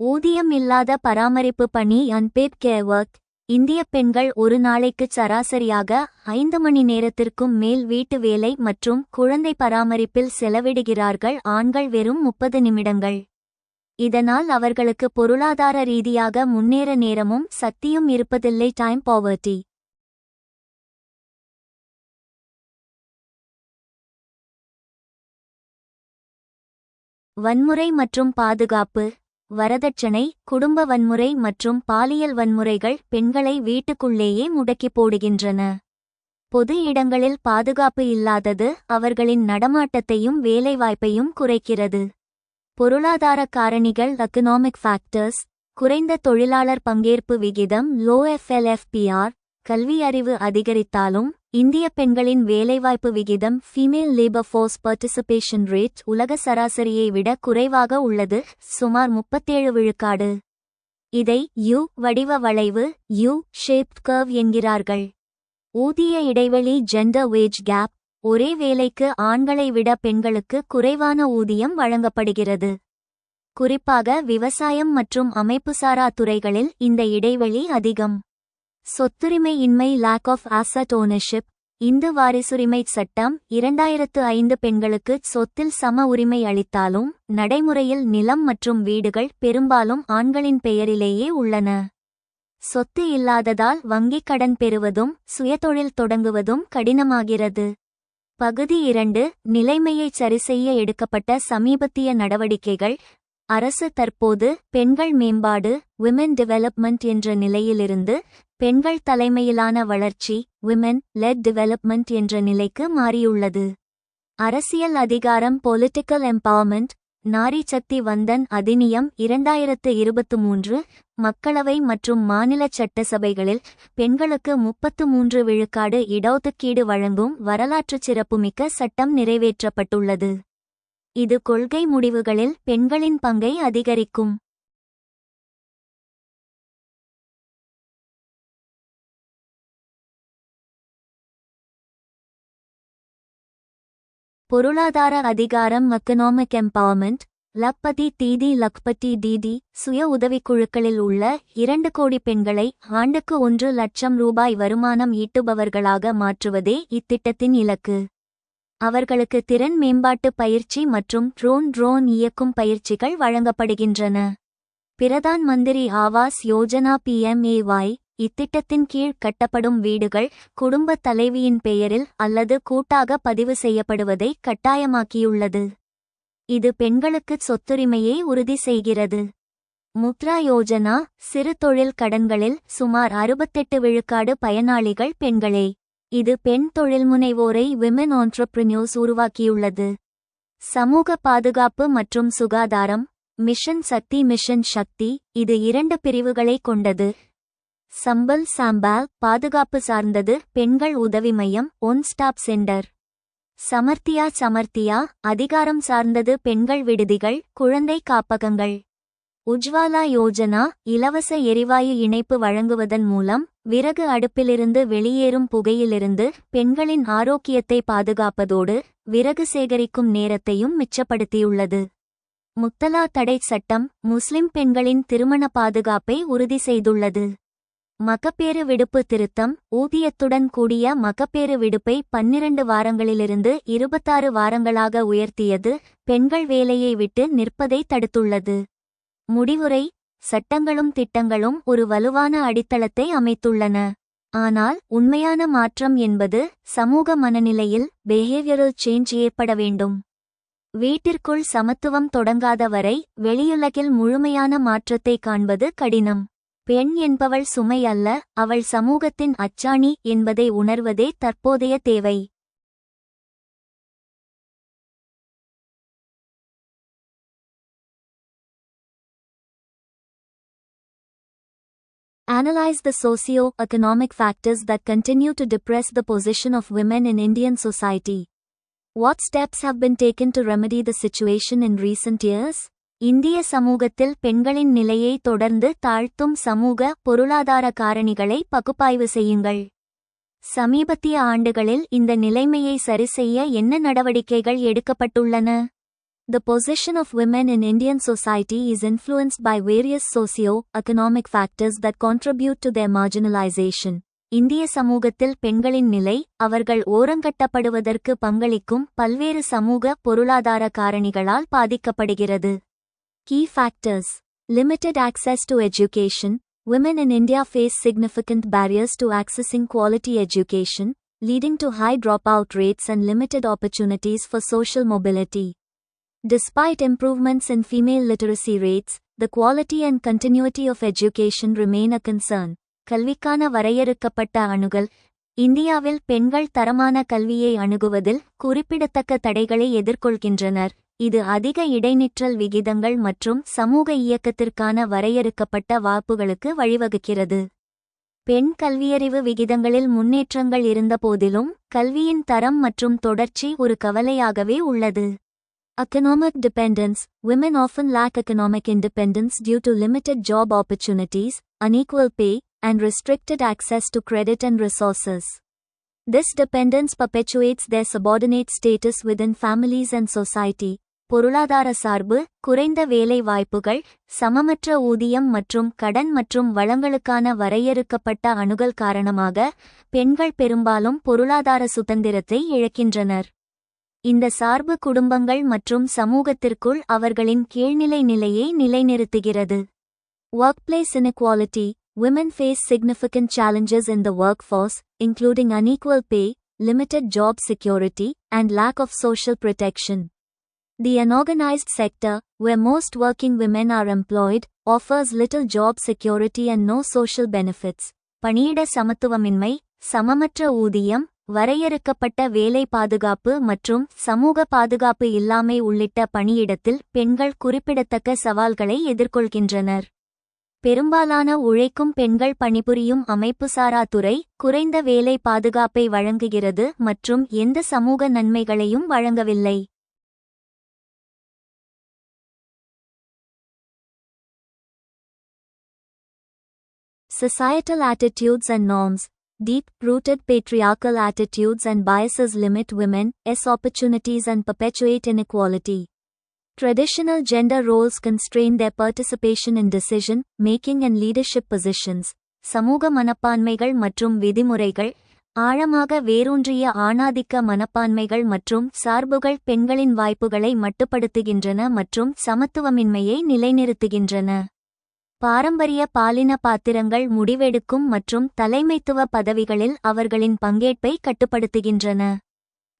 ஊதியம் இல்லாத பராமரிப்பு பணி. Unpaired care work. இந்திய பெண்கள் ஒரு நாளைக்கு சராசரியாக 5 மணி நேரத்திற்கும் மேல் வீட்டு வேலை மற்றும் குழந்தை பராமரிப்பில் செலவிடுகிறார்கள், ஆண்கள் வெறும் 30 நிமிடங்கள். இதனால் அவர்களுக்கு பொருளாதார ரீதியாக முன்னேற நேரமும் சக்தியும் இருப்பதில்லை. Time poverty. வன்முறை மற்றும் பாதுகாப்பு. வரதட்சணை, குடும்ப வன்முறை மற்றும் பாலியல் வன்முறைகள் பெண்களை வீட்டுக்குள்ளேயே முடக்கி போடுகின்றன. பொது இடங்களில் பாதுகாப்பு இல்லாதது அவர்களின் நடமாட்டத்தையும் வேலைவாய்ப்பையும் குறைக்கிறது. பொருளாதார காரணிகள். Economic factors. குறைந்த தொழிலாளர் பங்கேற்பு விகிதம். Low FLFPR. கல்வி அறிவு அதிகரித்தாலும் இந்திய பெண்களின் வேலைவாய்ப்பு விகிதம் female labour force participation rate உலக சராசரியை விட குறைவாக உள்ளது, சுமார் 37 விழுக்காடு. இதை யூ வடிவ வளைவு ஷேப்ட் கர்வ் என்கிறார்கள். ஊதிய இடைவெளி. Gender wage gap. ஒரே வேலைக்கு ஆண்களை விட பெண்களுக்கு குறைவான ஊதியம் வழங்கப்படுகிறது. குறிப்பாக விவசாயம் மற்றும் அமைப்புசாரா துறைகளில் இந்த இடைவெளி அதிகம். சொத்துரிமை இன்மை lack of asset ownership. Hindu வாரிசுரிமை சட்டம் 2005 பெண்களுக்கு சொத்தில் சம உரிமை அளித்தாலும் நடைமுறையில் நிலம் மற்றும் வீடுகள் பெரும்பாலும் ஆண்களின் பெயரிலேயே உள்ளன. சொத்து இல்லாததால் வங்கிக் கடன் பெறுவதும் சுயதொழில் தொடங்குவதும் கடினமாகிறது. பகுதி 2 நிலைமையை சரிசெய்ய எடுக்கப்பட்ட சமீபத்திய நடவடிக்கைகள். அரசு தற்போது பெண்கள் மேம்பாடு விமென் டெவலப்மெண்ட் என்ற நிலையிலிருந்து பெண்கள் தலைமையிலான வளர்ச்சி விமென் லெட் டெவலப்மெண்ட் என்ற நிலைக்கு மாறியுள்ளது. அரசியல் அதிகாரம் பொலிட்டிக்கல் எம்பவர்மெண்ட். நாரி சக்தி வந்தன் அதிநியம் 2023 மக்களவை மற்றும் மாநில சட்டசபைகளில் பெண்களுக்கு 33 விழுக்காடு இடஒதுக்கீடு வழங்கும் வரலாற்றுச் சிறப்புமிக்க சட்டம் நிறைவேற்றப்பட்டுள்ளது. இது கொள்கை முடிவுகளில் பெண்களின் பங்கை அதிகரிக்கும். பொருளாதார அதிகாரம் எக்கனாமிக் எம்பவர்மெண்ட். லக்பதி தீதி லக்பதி தீதி சுய உதவிக்குழுக்களில் உள்ள 2 கோடி பெண்களை ஆண்டுக்கு 1 லட்சம் ரூபாய் வருமானம் ஈட்டுபவர்களாக மாற்றுவதே இத்திட்டத்தின் இலக்கு. அவர்களுக்கு திறன் மேம்பாட்டு பயிற்சி மற்றும் ட்ரோன் இயக்கும் பயிற்சிகள் வழங்கப்படுகின்றன. பிரதான் மந்திரி ஆவாஸ் யோஜனா PMAY இத்திட்டத்தின் கீழ் கட்டப்படும் வீடுகள் குடும்ப தலைவியின் பெயரில் அல்லது கூட்டாக பதிவு செய்யப்படுவதை கட்டாயமாக்கியுள்ளது. இது பெண்களுக்கு சொத்துரிமையை உறுதி செய்கிறது. முத்ரா யோஜனா சிறு தொழில் கடன்களில் சுமார் 68 விழுக்காடு பயனாளிகள் பெண்களே. இது பெண் தொழில்முனைவோரை விமென் ஆண்டர்பிரினியர்ஸ் உருவாக்கியுள்ளது. சமூக பாதுகாப்பு மற்றும் சுகாதாரம். மிஷன் சக்தி இது 2 பிரிவுகளை கொண்டது. சாம்பால் பாதுகாப்பு சார்ந்தது பெண்கள் உதவி மையம் ஒன் ஸ்டாப் சென்டர். சமர்த்தியா அதிகாரம் சார்ந்தது பெண்கள் விடுதிகள் குழந்தை காப்பகங்கள். உஜ்வாலா யோஜனா இலவச எரிவாயு இணைப்பு வழங்குவதன் மூலம் விறகு அடுப்பிலிருந்து வெளியேறும் புகையிலிருந்து பெண்களின் ஆரோக்கியத்தை பாதுகாப்பதோடு விறகு சேகரிக்கும் நேரத்தையும் மிச்சப்படுத்தியுள்ளது. முத்தலா தடை சட்டம் முஸ்லிம் பெண்களின் திருமண பாதுகாப்பை உறுதி செய்துள்ளது. மகப்பேறு விடுப்பு திருத்தம் ஊதியத்துடன் கூடிய மகப்பேறு விடுப்பை 12 வாரங்களிலிருந்து 26 வாரங்களாக உயர்த்தியது பெண்கள் வேலையை விட்டு நிற்பதை தடுத்துள்ளது. முடிவுரை. சட்டங்களும் திட்டங்களும் ஒரு வலுவான அடித்தளத்தை அமைத்துள்ளன. ஆனால் உண்மையான மாற்றம் என்பது சமூக மனநிலையில் பிஹேவியரல் சேஞ்ச் ஏற்பட வேண்டும். வீட்டிற்குள் சமத்துவம் தொடங்காத வரை வெளியுலகில் முழுமையான மாற்றத்தை காண்பது கடினம். பெண் என்பவள் சுமை அல்ல, அவள் சமூகத்தின் அச்சாணி என்பதை உணர்வதே தற்போதைய தேவை. Analyze the socio-economic factors that continue to depress the position of women in Indian society. What steps have been taken to remedy the situation in recent years? இந்திய சமூகத்தில் பெண்களின் நிலையை தொடர்ந்து தாழ்த்தும் சமூக பொருளாதார காரணிகளை பகுப்பாய்வு செய்யுங்கள். சமீபத்திய ஆண்டுகளில் இந்த நிலைமையை சரிசெய்ய என்ன நடவடிக்கைகள் எடுக்கப்பட்டுள்ளன? The position of women in Indian society is influenced by various socio-economic factors that contribute to their marginalization. இந்திய சமூகத்தில் பெண்களின் நிலை அவர்கள் ஓரங்கட்டப்படுவதற்கு பங்களிக்கும் பல்வேறு சமூக பொருளாதார காரணிகளால் பாதிக்கப்படுகிறது. Key factors. Limited access to education. Women in India face significant barriers to accessing quality education, leading to high dropout rates and limited opportunities for social mobility. Despite improvements in female literacy rates, the quality and continuity of education remain a concern. கல்விக்கான வரையறுக்கப்பட்ட அணுகல். இந்தியாவில் பெண்கள் தரமான கல்வியை அணுகுவதில் குறிப்பிடத்தக்க தடைகளை எதிர்கொள்கின்றனர். இது அதிக இடைநிற்றல் விகிதங்கள் மற்றும் சமூக இயக்கத்திற்கான வரையறுக்கப்பட்ட வாய்ப்புகளுக்கு வழிவகுக்கிறது. பெண் கல்வியறிவு விகிதங்களில் முன்னேற்றங்கள் இருந்தபோதிலும் கல்வியின் தரம் மற்றும் தொடர்ச்சி ஒரு கவலையாகவே உள்ளது. Economic dependence. Women often lack economic independence due to limited job opportunities, unequal pay, and restricted access to credit and resources. This dependence perpetuates their subordinate status within families and society. பொருளாதார சார்பு, குறைந்த வேலை வாய்ப்புகள், சமமற்ற ஊதியம் மற்றும் கடன் மற்றும் வளங்களுக்கான வரையறுக்கப்பட்ட அணுகல் காரணமாக பெண்கள் பெரும்பாலும் பொருளாதார சுதந்திரத்தை இழக்கின்றனர். இந்த சார்பு குடும்பங்கள் மற்றும் சமூகத்திற்குள் அவர்களின் கீழ்நிலை நிலையை நிலைநிறுத்துகிறது. Workplace inequality. Women face significant challenges in the workforce, including unequal pay, limited job security, and lack of social protection. The unorganized sector, where most working women are employed, offers little job security and no social benefits. பணியிட சமத்துவமின்மை, சமமற்ற ஊதியம், வரையறுக்கப்பட்ட வேலை பாதுகாப்பு மற்றும் சமூக பாதுகாப்பு இல்லாமை உள்ளிட்ட பணியிடத்தில் பெண்கள் குறிப்பிடத்தக்க சவால்களை எதிர்கொள்கின்றனர். பெரும்பாலான உழைக்கும் பெண்கள் பணிபுரியும் அமைப்புசாரா துறை குறைந்த வேலை பாதுகாப்பை வழங்குகிறது மற்றும் எந்த சமூக நன்மைகளையும் வழங்கவில்லை. Societal attitudes and norms. Deep-rooted patriarchal attitudes and biases limit women's opportunities and perpetuate inequality. Traditional gender roles constrain their participation in decision-making and leadership positions. சமூக மனப்பான்மைகள் மற்றும் விதிமுறைகள், ஆழமாக வேரூன்றிய ஆணாதிக்க மனப்பான்மைகள் மற்றும் சார்புகள் பெண்களின் வாய்ப்புகளை மட்டுப்படுத்துகின்றன மற்றும் சமத்துவமின்மையை நிலைநிறுத்துகின்றன. பாரம்பரிய பாலின பாத்திரங்கள் முடிவெடுக்கும் மற்றும் தலைமைத்துவ பதவிகளில் அவர்களின் பங்கேற்பை கட்டுப்படுத்துகின்றன.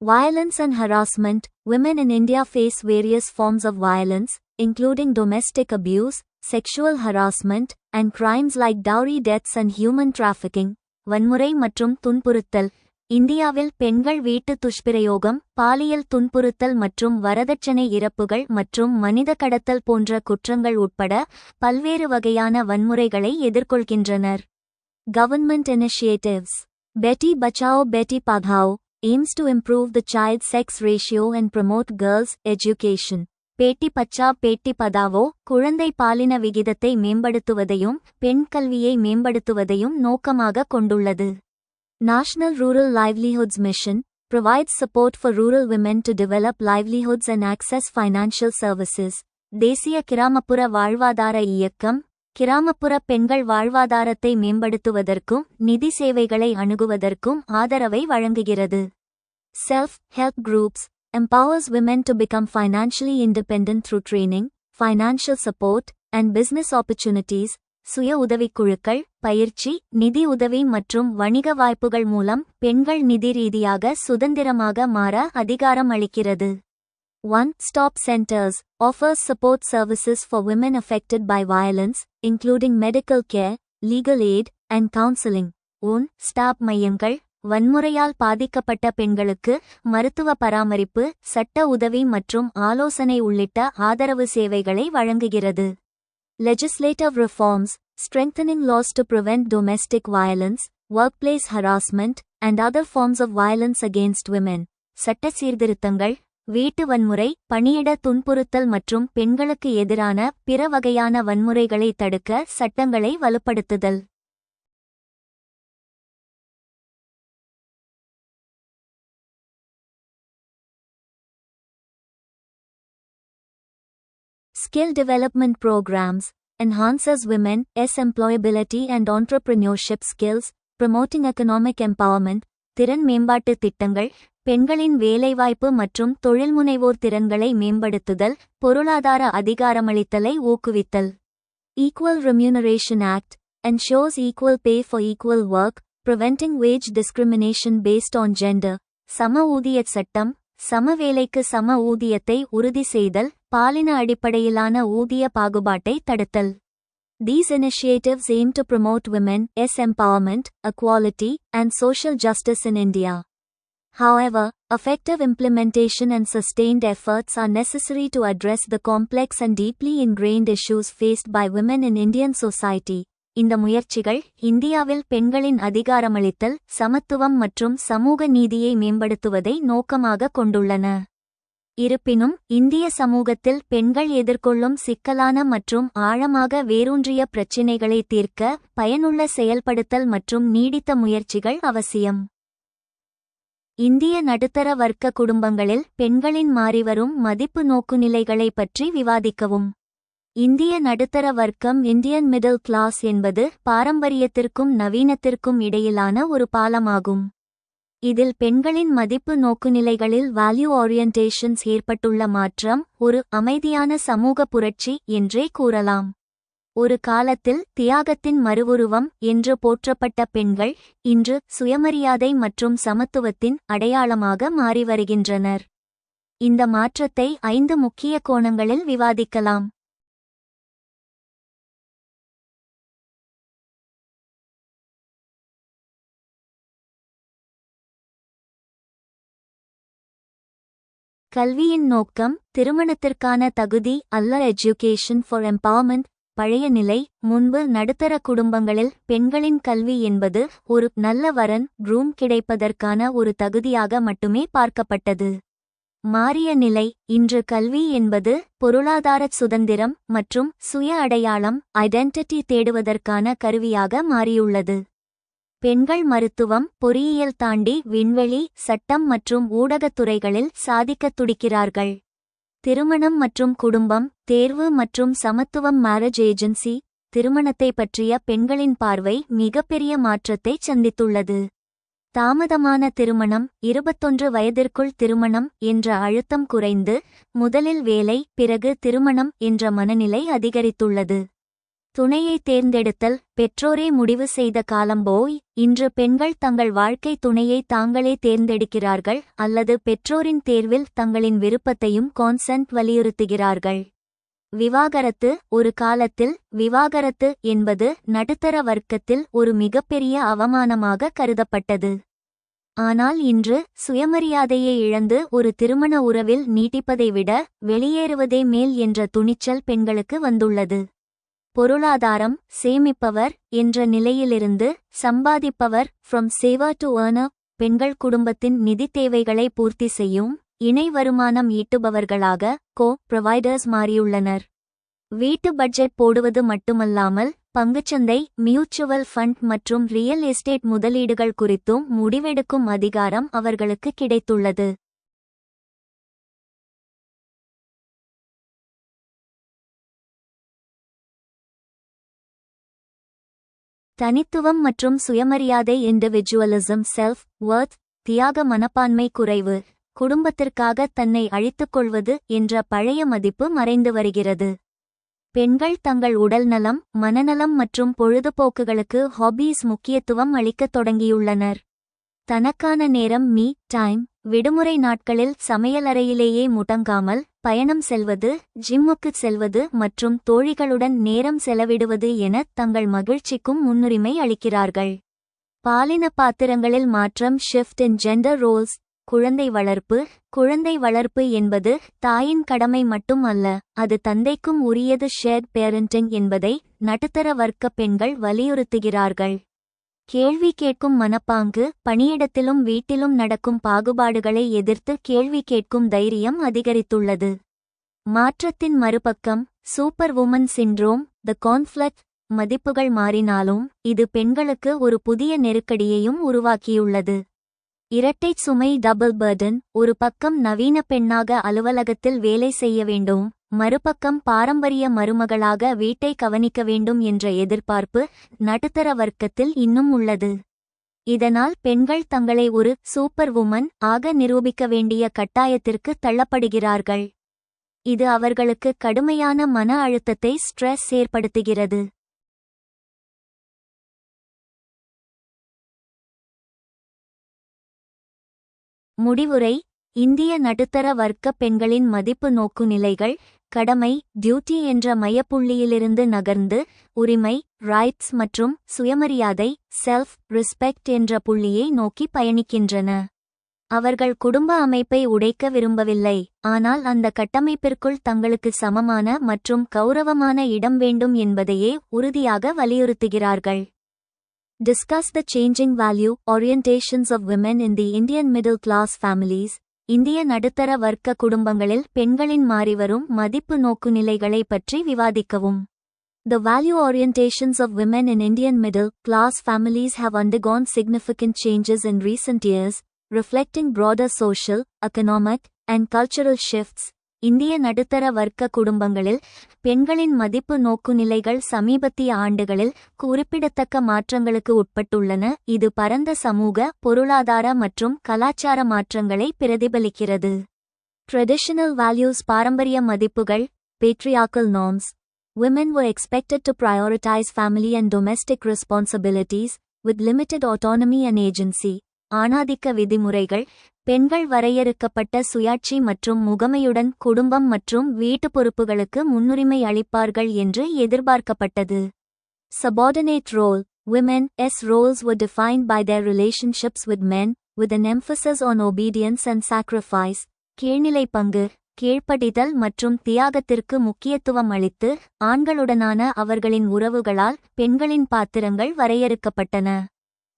Violence and harassment. Women in India face various forms of violence, including domestic abuse, sexual harassment, and crimes like dowry deaths and human trafficking. வன்முறை மற்றும் துன்புறுத்தல். இந்தியாவில் பெண்கள் வீட்டு துஷ்பிரயோகம், பாலியல் துன்புறுத்தல் மற்றும் வரதட்சணை இறப்புகள் மற்றும் மனித கடத்தல் போன்ற குற்றங்கள் உட்பட பல்வேறு வகையான வன்முறைகளை எதிர்கொள்கின்றனர். Government initiatives. Beti Bachao Beti Padhao aims to improve the child sex ratio and promote girls' education. Beti Bachao Beti Padhao குழந்தை பாலின விகிதத்தை மேம்படுத்துவதையும் பெண் கல்வியை மேம்படுத்துவதையும் நோக்கமாக கொண்டுள்ளது. National Rural Livelihoods Mission provides support for rural women to develop livelihoods and access financial services. தேசிய கிராமப்புற வாழ்வாதார இயக்கம் கிராமப்புற பெண்கள் வாழ்வாதாரத்தை மேம்படுத்துவதற்கும் நிதி சேவைகளை அணுகுவதற்கும் ஆதரவை வழங்குகிறது. Self-help groups empowers women to become financially independent through training, financial support, and business opportunities. சுய உதவிக்குழுக்கள் பயிற்சி, நிதி உதவி மற்றும் வணிக வாய்ப்புகள் மூலம் பெண்கள் நிதி ரீதியாக சுதந்திரமாக மாற அதிகாரம் அளிக்கிறது. One-stop centers offers support services for women affected by violence, including medical care, legal aid, and counseling. One-stop மையங்கள் வன்முறையால் பாதிக்கப்பட்ட பெண்களுக்கு மருத்துவ பராமரிப்பு, சட்ட உதவி மற்றும் ஆலோசனை உள்ளிட்ட ஆதரவு சேவைகளை வழங்குகிறது. Legislative reforms, strengthening laws to prevent domestic violence, workplace harassment, and other forms of violence against women. சட்ட சீர்திருத்தங்கள், வீட்டு வன்முறை, பணியிட துன்புறுத்தல் மற்றும் பெண்களுக்கு எதிரான பிற வகையான வன்முறைகளை தடுக்க சட்டங்களை வலுப்படுத்துதல். Skill development programs enhances women's employability and entrepreneurship skills, promoting economic empowerment. திறன் மேம்பாட்டு திட்டங்கள் பெண்களின் வேலைவாய்ப்பு மற்றும் தொழில்முனைவோர் திறன்களை மேம்படுத்துதல், பொருளாதார அதிகாரமளித்தலை ஊக்குவித்தல். Equal Remuneration Act ensures equal pay for equal work, preventing wage discrimination based on gender. சம ஊதிய சட்டம் சம வேலைக்கு சம ஊதியத்தை உறுதி செய்தல், பாலின அடிப்படையிலான ஊதிய பாகுபாட்டை தடுத்தல். These initiatives aim to promote women's empowerment, equality, and social justice in India. However, effective implementation and sustained efforts are necessary to address the complex and deeply ingrained issues faced by women in Indian society. இந்த முயற்சிகள் இந்தியாவில் பெண்களின் அதிகாரமளித்தல், சமத்துவம் மற்றும் சமூக நீதியை மேம்படுத்துவதை நோக்கமாக கொண்டுள்ளன. இருப்பினும் இந்திய சமூகத்தில் பெண்கள் எதிர்கொள்ளும் சிக்கலான மற்றும் ஆழமாக வேரூன்றிய பிரச்சினைகளை தீர்க்க பயனுள்ள செயல்படுத்தல் மற்றும் நீடித்த முயற்சிகள் அவசியம். இந்திய நடுத்தர வர்க்க குடும்பங்களில் பெண்களின் மாறிவரும் மதிப்பு நோக்குநிலைகளை பற்றி விவாதிக்கவும். இந்திய நடுத்தர வர்க்கம் இந்தியன் மிடில் கிளாஸ் என்பது பாரம்பரியத்திற்கும் நவீனத்திற்கும் இடையிலான ஒரு பாலமாகும். இதில் பெண்களின் மதிப்பு நோக்குநிலைகளில் வேல்யூ ஓரியன்டேஷன்ஸ் ஏற்பட்டுள்ள மாற்றம் ஒரு அமைதியான சமூக புரட்சி என்றே கூறலாம். ஒரு காலத்தில் தியாகத்தின் மறுவுருவம் என்று போற்றப்பட்ட பெண்கள் இன்று சுயமரியாதை மற்றும் சமத்துவத்தின் அடையாளமாக மாறி வருகின்றனர். இந்த மாற்றத்தை 5 முக்கிய கோணங்களில் விவாதிக்கலாம். கல்வியின் நோக்கம் திருமணத்திற்கான தகுதி அல்ல. Education for empowerment. பழைய நிலை. முன்பு நடுத்தர குடும்பங்களில் பெண்களின் கல்வி என்பது ஒரு நல்ல வரன் க்ரூம் கிடைப்பதற்கான ஒரு தகுதியாக மட்டுமே பார்க்கப்பட்டது. மாறிய நிலை. இன்று கல்வி என்பது பொருளாதார சுதந்திரம் மற்றும் சுய அடையாளம் ஐடென்டிட்டி தேடுவதற்கான கருவியாக மாறியுள்ளது. பெண்கள் மருத்துவம் பொறியியல் தாண்டி விண்வெளி சட்டம் மற்றும் ஊடகத் துறைகளில் சாதிக்கத் துடிக்கிறார்கள். திருமணம் மற்றும் குடும்பம் தேர்வு மற்றும் சமத்துவம். Marriage agency. திருமணத்தை பற்றிய பெண்களின் பார்வை மிகப்பெரிய மாற்றத்தை சந்தித்துள்ளது. தாமதமான திருமணம் 21 வயதிற்குள் திருமணம் என்ற அழுத்தம் குறைந்து முதலில் வேலை பிறகு திருமணம் என்ற மனநிலை அதிகரித்துள்ளது. துணையை தேர்ந்தெடுத்தல் பெற்றோரே முடிவு செய்த காலம் போய் இன்று பெண்கள் தங்கள் வாழ்க்கை துணையை தாங்களே தேர்ந்தெடுக்கிறார்கள் அல்லது பெற்றோரின் தேர்வில் தங்களின் விருப்பத்தையும் கான்சென்ட் வலியுறுத்துகிறார்கள். விவாகரத்து. ஒரு காலத்தில் விவாகரத்து என்பது நடுத்தர வர்க்கத்தில் ஒரு மிகப்பெரிய அவமானமாக கருதப்பட்டது. ஆனால் இன்று சுயமரியாதையை இழந்து ஒரு திருமண உறவில் நீட்டிப்பதை விட வெளியேறுவதே மேல் என்ற துணிச்சல் பெண்களுக்கு வந்துள்ளது. பொருளாதாரம். சேமிப்பவர் என்ற நிலையிலிருந்து சம்பாதிப்பவர் ஃப்ரம் சேவர் டு ஏர்னர். பெண்கள் குடும்பத்தின் நிதி தேவைகளை பூர்த்தி செய்யும் இணை வருமானம் ஈட்டுபவர்களாக ப்ரொவைடர்ஸ் மாறியுள்ளனர். வீட்டு பட்ஜெட் போடுவது மட்டுமல்லாமல் பங்குச்சந்தை மியூச்சுவல் ஃபண்ட் மற்றும் ரியல் எஸ்டேட் முதலீடுகள் குறித்தும் முடிவெடுக்கும் அதிகாரம் அவர்களுக்கு கிடைத்துள்ளது. தனித்துவம் மற்றும் சுயமரியாதை. இண்டிவிஜுவலிசம். Self Worth. தியாக மனப்பான்மை குறைவு. குடும்பத்திற்காக தன்னை அழித்துக்கொள்வது என்ற பழைய மதிப்பு மறைந்து வருகிறது. பெண்கள் தங்கள் உடல்நலம் மனநலம் மற்றும் பொழுதுபோக்குகளுக்கு ஹாபீஸ் முக்கியத்துவம் அளிக்கத் தொடங்கியுள்ளனர். தனக்கான நேரம் மீ டைம். விடுமுறை நாட்களில் சமையலறையிலேயே முடங்காமல் பயணம் செல்வது ஜிம்முக்குச் செல்வது மற்றும் தோழிகளுடன் நேரம் செலவிடுவது என தங்கள் மகிழ்ச்சிக்கும் முன்னுரிமை அளிக்கிறார்கள். பாலின பாத்திரங்களில் மாற்றம். Shift in gender Rolle's. குழந்தை வளர்ப்பு. குழந்தை வளர்ப்பு என்பது தாயின் கடமை மட்டும் அல்ல, அது தந்தைக்கும் உரியது. ஷேர்ட் பேரண்டிங் என்பதை நடுத்தர வர்க்க பெண்கள் வலியுறுத்துகிறார்கள். கேள்வி கேட்கும் மனப்பாங்கு. பணியிடத்திலும் வீட்டிலும் நடக்கும் பாகுபாடுகளை எதிர்த்து கேள்வி கேட்கும் தைரியம் அதிகரித்துள்ளது. மாற்றத்தின் மறுபக்கம். Super woman syndrome. The conflict. மதிப்புகள் மாறினாலும் இது பெண்களுக்கு ஒரு புதிய நெருக்கடியையும் உருவாக்கியுள்ளது. இரட்டைச் சுமை. Double burden. ஒரு பக்கம் நவீன பெண்ணாக அலுவலகத்தில் வேலை செய்ய வேண்டும், மறுபக்கம் பாரம்பரிய மருமகளாக வீட்டை கவனிக்க வேண்டும் என்ற எதிர்பார்ப்பு நடுத்தர வர்க்கத்தில் இன்னும் உள்ளது. இதனால் பெண்கள் தங்களை ஒரு சூப்பர் வுமன் ஆக நிரூபிக்க வேண்டிய கட்டாயத்திற்கு தள்ளப்படுகிறார்கள். இது அவர்களுக்கு கடுமையான மன அழுத்தத்தை ஸ்ட்ரெஸ் ஏற்படுத்துகிறது. முடிவுரை. இந்திய நடுத்தர வர்க்க பெண்களின் மதிப்பு நோக்கு நிலைகள் கடமை டியூட்டி என்ற மையப்புள்ளியிலிருந்து நகர்ந்து உரிமை ரைட்ஸ் மற்றும் சுயமரியாதை செல்ஃப் ரெஸ்பெக்ட் என்ற புள்ளியை நோக்கி பயணிக்கின்றன. அவர்கள் குடும்ப அமைப்பை உடைக்க விரும்பவில்லை, ஆனால் அந்த கட்டமைப்பிற்குள் தங்களுக்கு சமமான மற்றும் கௌரவமான இடம் வேண்டும் என்பதையே உறுதியாக வலியுறுத்துகிறார்கள். Discuss the changing value orientations of women in the Indian middle class families. இந்திய நடுத்தர வர்க்க குடும்பங்களில் பெண்களின் மாறிவரும் மதிப்பு நோக்குநிலைகளை பற்றி விவாதிக்கவும். The value orientations of women in Indian middle class families have undergone significant changes in recent years, reflecting broader social, economic, and cultural shifts. இந்திய நடுத்தர வர்க்க குடும்பங்களில் பெண்களின் மதிப்பு நோக்குநிலைகள் சமீபத்திய ஆண்டுகளில் குறிப்பிடத்தக்க மாற்றங்களுக்கு உட்பட்டுள்ளன. இது பரந்த சமூக, பொருளாதார மற்றும் கலாச்சார மாற்றங்களை பிரதிபலிக்கிறது. Traditional values பாரம்பரிய மதிப்புகள் patriarchal norms. Women were expected to prioritize family and domestic responsibilities, with limited autonomy and agency. ஆணாதிக்க விதிமுறைகள் பெண்கள் வரையறுக்கப்பட்ட சுயாட்சி மற்றும் முகமையுடன் குடும்பம் மற்றும் வீட்டு பொறுப்புகளுக்கு முன்னுரிமை அளிப்பார்கள் என்று எதிர்பார்க்கப்பட்டது. Subordinate role. Women's roles were defined by their relationships with men, with an emphasis on obedience and sacrifice. கீழ்நிலை பங்கு, கீழ்ப்படிதல் மற்றும் தியாகத்திற்கு முக்கியத்துவம் அளித்து ஆண்களுடனான அவர்களின் உறவுகளால் பெண்களின் பாத்திரங்கள் வரையறுக்கப்பட்டன.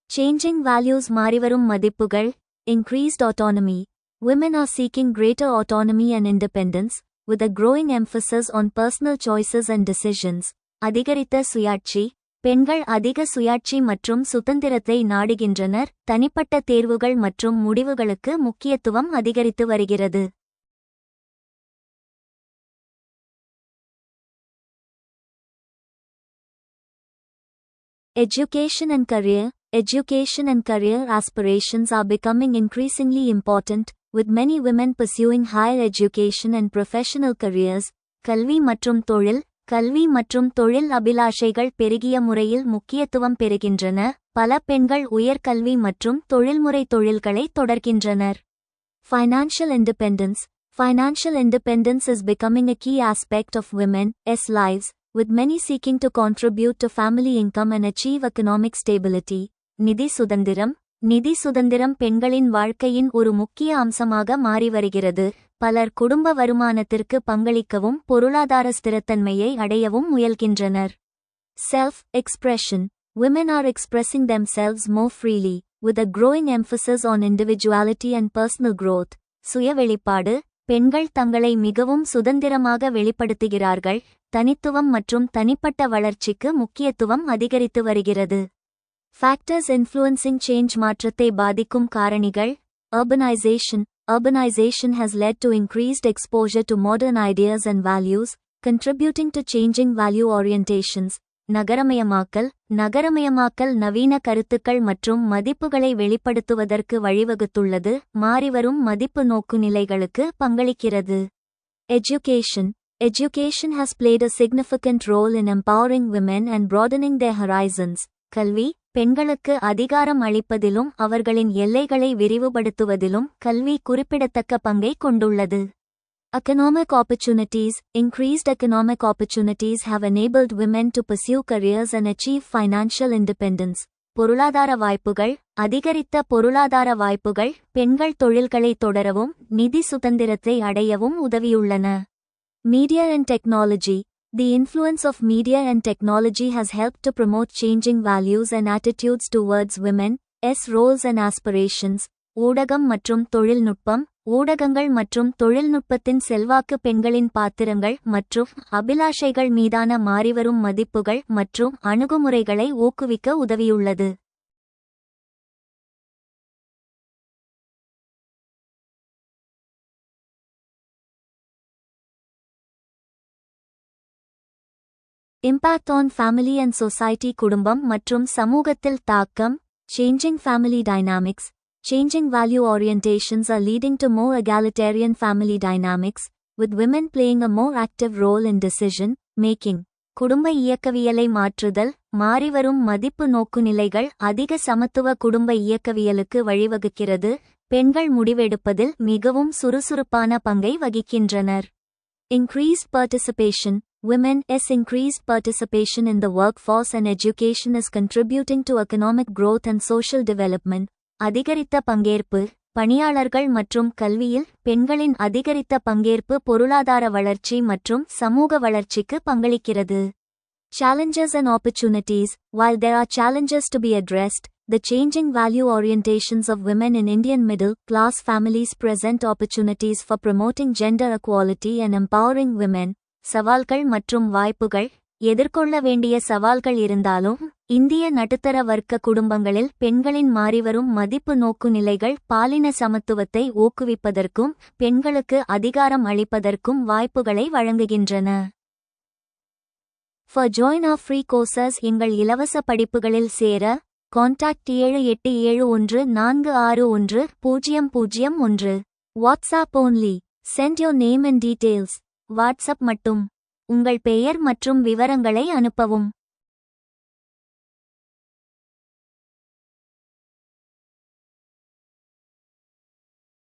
Changing values மாறிவரும் மதிப்புகள் increased autonomy. Women are seeking greater autonomy and independence, with a growing emphasis on personal choices and decisions. அதிகரித்த சுயாட்சி. பெண்கள் அதிக சுயாட்சி மற்றும் சுதந்திரத்தை நாடுகின்றனர். தனிப்பட்ட தேர்வுகள் மற்றும் முடிவுகளுக்கு முக்கியத்துவம் அதிகரித்து வருகிறது. Education and career. Education and career aspirations are becoming increasingly important, with many women pursuing higher education and professional careers. கல்வி மற்றும் தொழில். கல்வி மற்றும் தொழில் அபிலாஷைகள் பெருகிய முறையில் முக்கியத்துவம் பெறுகின்றன. பல பெண்கள் உயர்கல்வி மற்றும் தொழில்முறை தொழில்களை தொடர்கின்றனர். Financial independence. Financial independence is becoming a key aspect of women's lives, with many seeking to contribute to family income and achieve economic stability. நிதி சுதந்திரம். நிதி சுதந்திரம் பெண்களின் வாழ்க்கையின் ஒரு முக்கிய அம்சமாக மாறி வருகிறது. பலர் குடும்ப வருமானத்திற்கு பங்களிக்கவும் பொருளாதார ஸ்திரத்தன்மையை அடையவும் முயல்கின்றனர். Self-expression. Women are expressing themselves more freely, with a growing emphasis on individuality and personal growth. சுய வெளிப்பாடு. பெண்கள் தங்களை மிகவும் சுதந்திரமாக வெளிப்படுத்துகிறார்கள். தனித்துவம் மற்றும் தனிப்பட்ட வளர்ச்சிக்கு முக்கியத்துவம் அதிகரித்து வருகிறது. Factors influencing change மாற்றத்தை பாதிக்கும் காரணிகள். Urbanization. Urbanization has led to increased exposure to modern ideas and values, contributing to changing value orientations. நகரமயமாக்கல். நகரமயமாக்கல் நவீன கருத்துக்கள் மற்றும் மதிப்புகளை வெளிப்படுத்துவதற்கு வழிவகுத்துள்ளது. மாறிவரும் மதிப்பு நோக்குநிலைகளுக்கு பங்களிக்கிறது. Education. Education has played a significant role in empowering women and broadening their horizons. கல்வி. பெண்களுக்கு அதிகாரம் அளிப்பதிலும் அவர்களின் எல்லைகளை விரிவுபடுத்துவதிலும் கல்வி குறிப்பிடத்தக்க பங்கை கொண்டுள்ளது. Economic opportunities. Increased economic opportunities have enabled women to pursue careers and achieve financial independence. பொருளாதார வாய்ப்புகள். அதிகரித்த பொருளாதார வாய்ப்புகள் பெண்கள் தொழில்களை தொடரவும் நிதி சுதந்திரத்தை அடையவும் உதவியுள்ளன. Media and technology. The influence of media and technology has helped to promote changing values and attitudes towards women's roles and aspirations. ஊடகம் மற்றும் தொழில்நுட்பம். ஊடகங்கள் மற்றும் தொழில்நுட்பத்தின் செல்வாக்கு பெண்களின் பாத்திரங்கள் மற்றும் அபிலாஷைகள் மீதான மாறிவரும் மதிப்புகள் மற்றும் அணுகுமுறைகளை ஊக்குவிக்க உதவியுள்ளது. Impact on family and society. குடும்பம் மற்றும் சமூகத்தில் தாக்கம். Changing family dynamics. Changing value orientations are leading to more egalitarian family dynamics, with women playing a more active role in decision making. குடும்ப இயக்கவியலை மாற்றுதல். மாறிவரும் மதிப்பு நோக்குநிலைகள் அதிக சமத்துவ குடும்ப இயக்கவியலுக்கு வழிவகுக்கிறது. பெண்கள் முடிவெடுப்பதில் மிகவும் சுறுசுறுப்பான பங்கை வகிக்கின்றனர். Increased participation. Women's increased participation in the workforce and education is contributing to economic growth and social development. அதிகரித்த பங்கேற்பு. பணியாளர்கள் மற்றும் கல்வியில் பெண்களின் அதிகரித்த பங்கேற்பு பொருளாதார வளர்ச்சி மற்றும் சமூக வளர்ச்சிக்கு பங்களிக்கிறது. Challenges and opportunities. While there are challenges to be addressed, the changing value orientations of women in Indian middle-class families present opportunities for promoting gender equality and empowering women. சவால்கள் மற்றும் வாய்ப்புகள். எதிர்கொள்ள வேண்டிய சவால்கள் இருந்தாலும் இந்திய நடுத்தர வர்க்க குடும்பங்களில் பெண்களின் மாறிவரும் மதிப்பு நோக்கு நிலைகள் பாலின சமத்துவத்தை ஊக்குவிப்பதற்கும் பெண்களுக்கு அதிகாரம் அளிப்பதற்கும் வாய்ப்புகளை வழங்குகின்றன. For join our free courses எங்கள் இலவச படிப்புகளில் சேர contact 7871461001. WhatsApp only. Send your name and details. WhatsApp மட்டும். உங்கள் பெயர் மற்றும் விவரங்களை அனுப்பவும்.